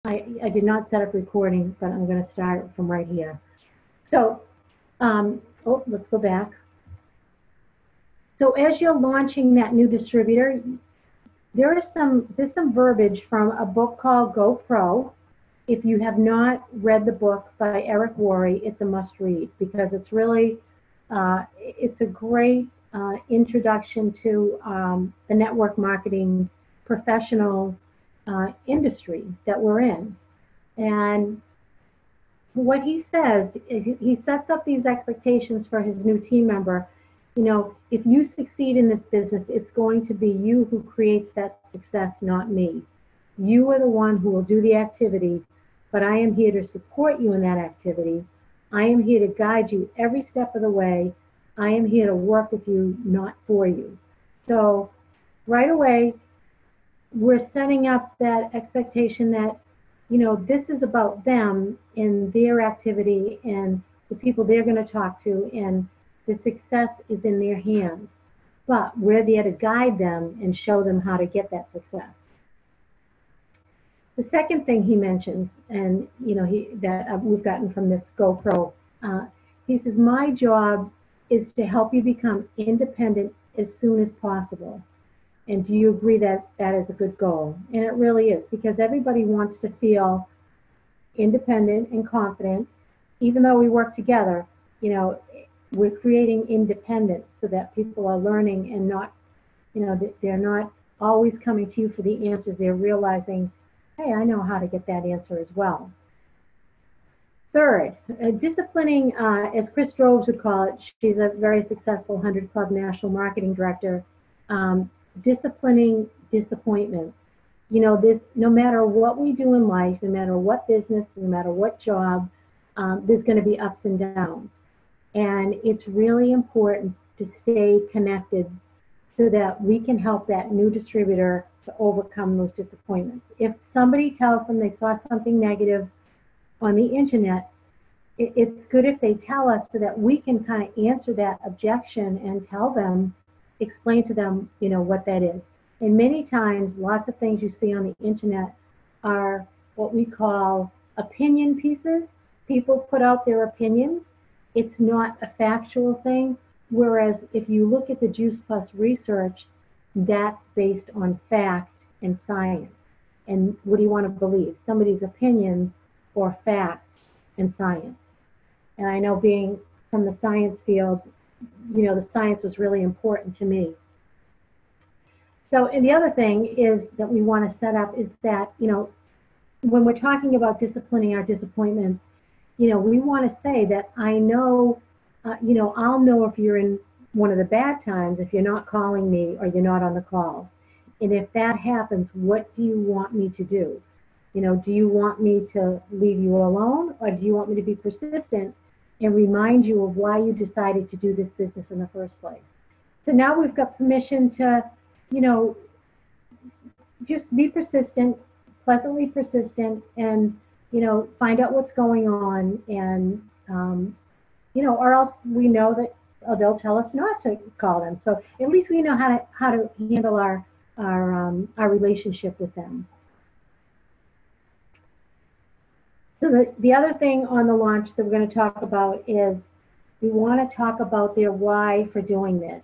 I did not set up recording, but I'm going to start from right here. So, let's go back. So as you're launching that new distributor, there's some verbiage from a book called Go Pro. If you have not read the book by Eric Worre, it's a must read because it's really, it's a great introduction to the network marketing professional industry that we're in. And what he says is he sets up these expectations for his new team member. You know, if you succeed in this business, it's going to be you who creates that success, not me. You are the one who will do the activity, but I am here to support you in that activity. I am here to guide you every step of the way. I am here to work with you, not for you. So right away, we're setting up that expectation that, you know, this is about them and their activity and the people they're going to talk to, and the success is in their hands. But we're there to guide them and show them how to get that success. The second thing he mentions, and you know, that we've gotten from this Go Pro, he says, my job is to help you become independent as soon as possible. And do you agree that that is a good goal? And it really is, because everybody wants to feel independent and confident. Even though we work together, you know, we're creating independence so that people are learning and not, you know, they're not always coming to you for the answers. They're realizing, hey, I know how to get that answer as well. Third, disciplining, as Chris Droves would call it, she's a very successful 100 Club National Marketing Director, disciplining disappointments. You know, this, no matter what we do in life, no matter what business, no matter what job, there's going to be ups and downs. And it's really important to stay connected so that we can help that new distributor to overcome those disappointments. If somebody tells them they saw something negative on the internet, it's good if they tell us so that we can kind of answer that objection and tell them, explain to them, you know, what that is. And many times, lots of things you see on the internet are what we call opinion pieces. People put out their opinions. It's not a factual thing. Whereas if you look at the Juice Plus research, that's based on fact and science. And what do you want to believe? Somebody's opinion or facts and science? And I know, being from the science field, you know, the science was really important to me. So, and the other thing is that we want to set up is that, you know, when we're talking about disciplining our disappointments, you know, we want to say that I know, you know, I'll know if you're in one of the bad times, if you're not calling me or you're not on the calls. And if that happens, what do you want me to do? You know, do you want me to leave you alone, or do you want me to be persistent and remind you of why you decided to do this business in the first place? So now we've got permission to, you know, just be persistent, pleasantly persistent, and, you know, find out what's going on. And, you know, or else we know that they'll tell us not to call them. So at least we know how to handle our relationship with them. So the other thing on the launch that we're going to talk about is we want to talk about their why for doing this.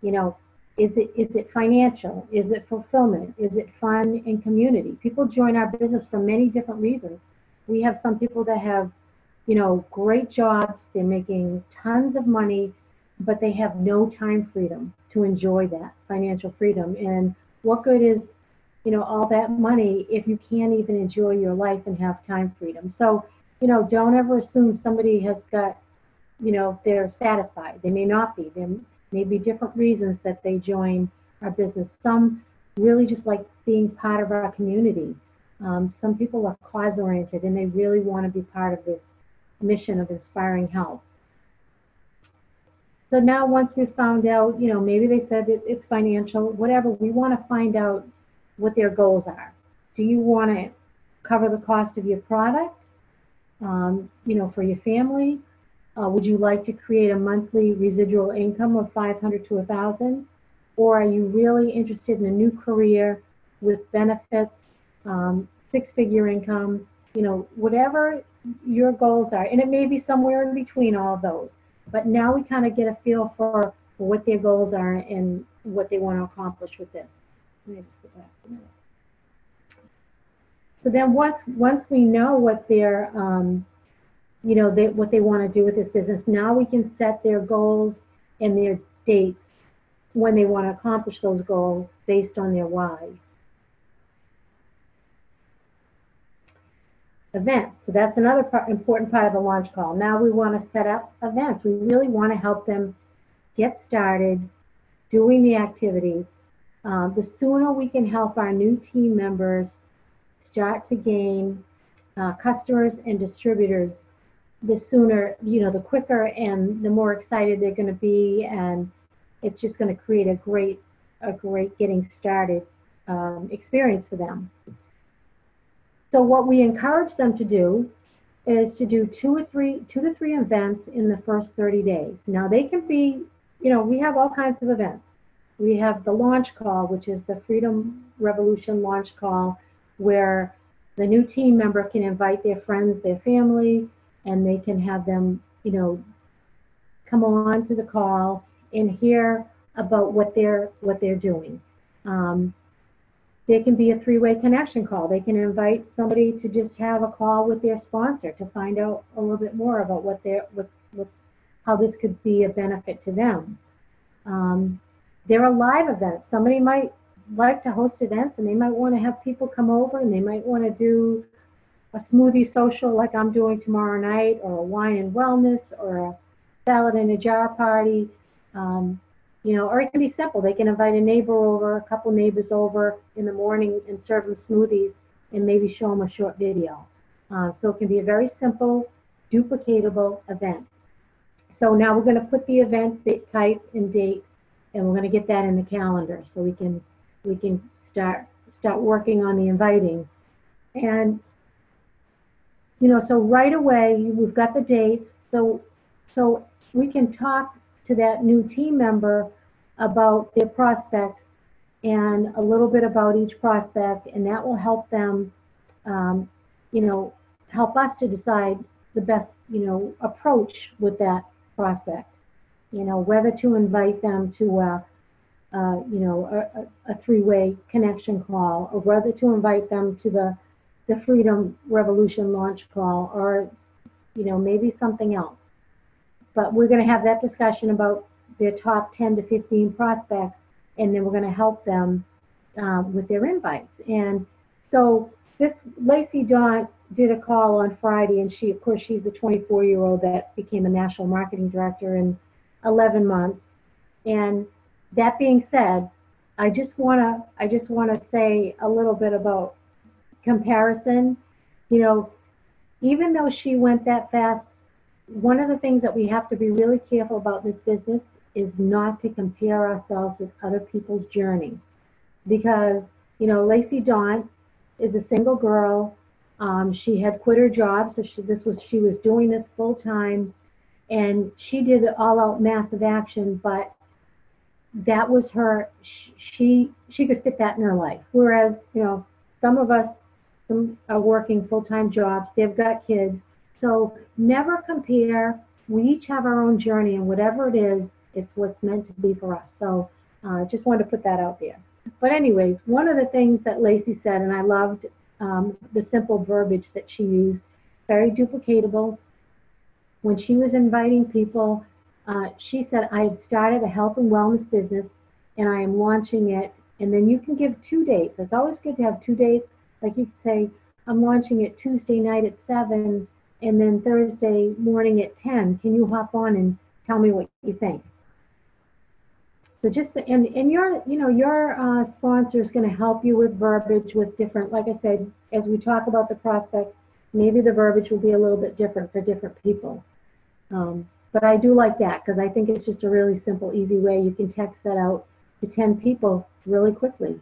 You know, is it financial? Is it fulfillment? Is it fun and community? People join our business for many different reasons. We have some people that have, you know, great jobs. They're making tons of money, but they have no time freedom to enjoy that financial freedom. And what good is, you know, all that money if you can't even enjoy your life and have time freedom? So, you know, don't ever assume somebody has got, you know, they're satisfied. They may not be. There may be different reasons that they join our business. Some really just like being part of our community. Some people are cause-oriented and they really want to be part of this mission of inspiring health. So now, once we've found out, you know, maybe they said it's financial, whatever, we want to find out what their goals are. Do you want to cover the cost of your product, you know, for your family? Would you like to create a monthly residual income of $500 to $1,000? Or are you really interested in a new career with benefits, six-figure income, whatever your goals are. And it may be somewhere in between all of those. But now we kind of get a feel for what their goals are and what they want to accomplish with this. Let me just go back a minute. So then once we know what their what they want to do with this business, now we can set their goals and their dates when they want to accomplish those goals based on their why. Events. So that's another important part of the launch call. Now we want to set up events. We really want to help them get started doing the activities. The sooner we can help our new team members start to gain customers and distributors, the sooner, the quicker and the more excited they're going to be, and it's just going to create a great getting started experience for them. So what we encourage them to do is to do two to three events in the first 30 days. Now they can be, we have all kinds of events. We have the launch call, which is the Freedom Revolution launch call, where the new team member can invite their friends, their family, and they can have them, come on to the call and hear about what they're doing. There can be a three-way connection call. They can invite somebody to just have a call with their sponsor to find out a little bit more about how this could be a benefit to them. There are live events. Somebody might like to host events, and they might want to have people come over, and they might want to do a smoothie social like I'm doing tomorrow night, or a wine and wellness, or a salad in a jar party. Or it can be simple. They can invite a neighbor over, a couple neighbors over in the morning and serve them smoothies and maybe show them a short video. So it can be a very simple, duplicatable event. So now we're going to put the event type and date, and we're going to get that in the calendar so we can start working on the inviting. And so right away we've got the dates. So we can talk to that new team member about their prospects and a little bit about each prospect, and that will help them, help us to decide the best, approach with that prospect. Whether to invite them to a three-way connection call, or whether to invite them to the Freedom Revolution launch call, or maybe something else. But we're going to have that discussion about their top 10 to 15 prospects, and then we're going to help them with their invites. And so this Lacey Daunt did a call on Friday, and she's the 24-year-old that became a national marketing director in 11 months. And that being said, I just want to say a little bit about comparison. Even though she went that fast, one of the things that we have to be really careful about in this business is not to compare ourselves with other people's journey. Because, Lacey Daunt is a single girl. She had quit her job, so she was doing this full time, and she did all-out massive action, but that was her, she could fit that in her life. Whereas, some of us are working full-time jobs, they've got kids. So never compare. We each have our own journey, and whatever it is, it's what's meant to be for us. So just wanted to put that out there. But anyways, one of the things that Lacey said, and I loved the simple verbiage that she used, very duplicatable. When she was inviting people, she said, I have started a health and wellness business, and I am launching it. And then you can give 2 dates. It's always good to have 2 dates. Like you could say, I'm launching it Tuesday night at 7, and then Thursday morning at 10. Can you hop on and tell me what you think? So just, and your sponsor is going to help you with verbiage, with different, like I said, as we talk about the prospects, maybe the verbiage will be a little bit different for different people. But I do like that, because I think it's just a really simple, easy way. You can text that out to 10 people really quickly.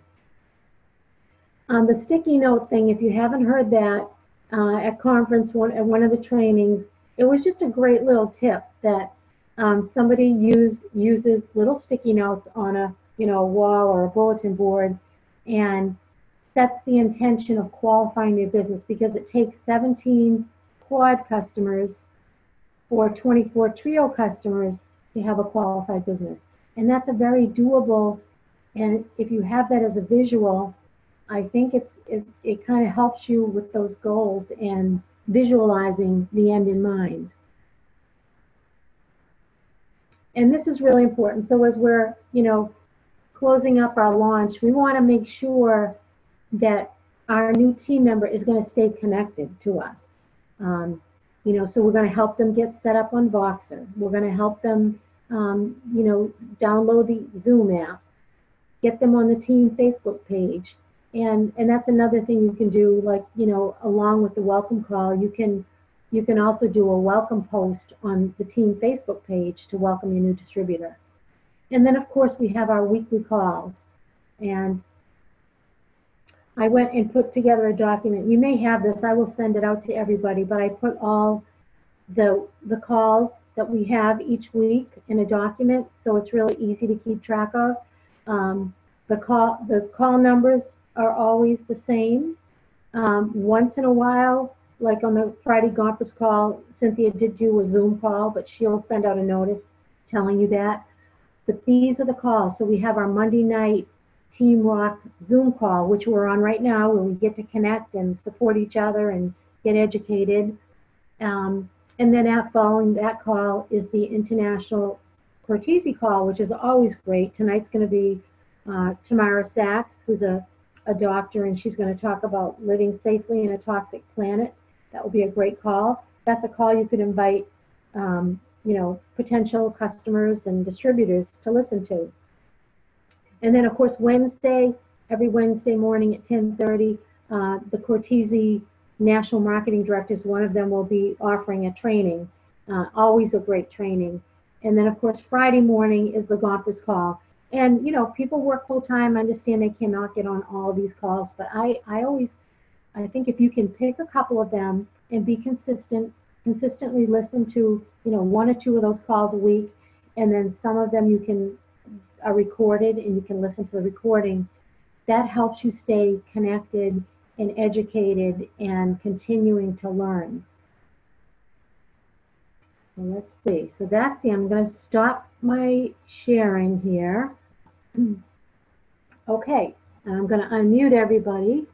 The sticky note thing, if you haven't heard that, at conference, at one of the trainings, it was just a great little tip that somebody uses little sticky notes on a wall or a bulletin board, and sets the intention of qualifying their business, because it takes 17 quad customers or 24 trio customers to have a qualified business. And that's a very doable, and if you have that as a visual, I think it kind of helps you with those goals and visualizing the end in mind. And this is really important. So as we're, closing up our launch, we want to make sure that our new team member is going to stay connected to us. So we're going to help them get set up on Voxer. We're going to help them, download the Zoom app, get them on the team Facebook page. And that's another thing you can do, like, along with the welcome call, you can also do a welcome post on the team Facebook page to welcome your new distributor. And then, of course, we have our weekly calls. And I went and put together a document. You may have this. I will send it out to everybody, but I put all the calls that we have each week in a document, so it's really easy to keep track of. The call numbers are always the same. Once in a while, like on the Friday conference call, Cynthia did do a Zoom call, but she'll send out a notice telling you that. But these are the calls. So we have our Monday night Team Rock Zoom call, which we're on right now, where we get to connect and support each other and get educated. And then following that call is the International Cortese call, which is always great. Tonight's going to be Tamara Sachs, who's a doctor, and she's going to talk about living safely in a toxic planet. That will be a great call. That's a call you could invite, potential customers and distributors to listen to. And then, of course, every Wednesday morning at 10:30, the Cortese National Marketing Directors, one of them will be offering a training, always a great training. And then, of course, Friday morning is the conference call. And, people work full time. I understand they cannot get on all of these calls, but I think if you can pick a couple of them and be consistently listen to, one or two of those calls a week, and then some of them are recorded and you can listen to the recording, that helps you stay connected and educated and continuing to learn. So let's see. So I'm going to stop my sharing here. Okay, I'm going to unmute everybody.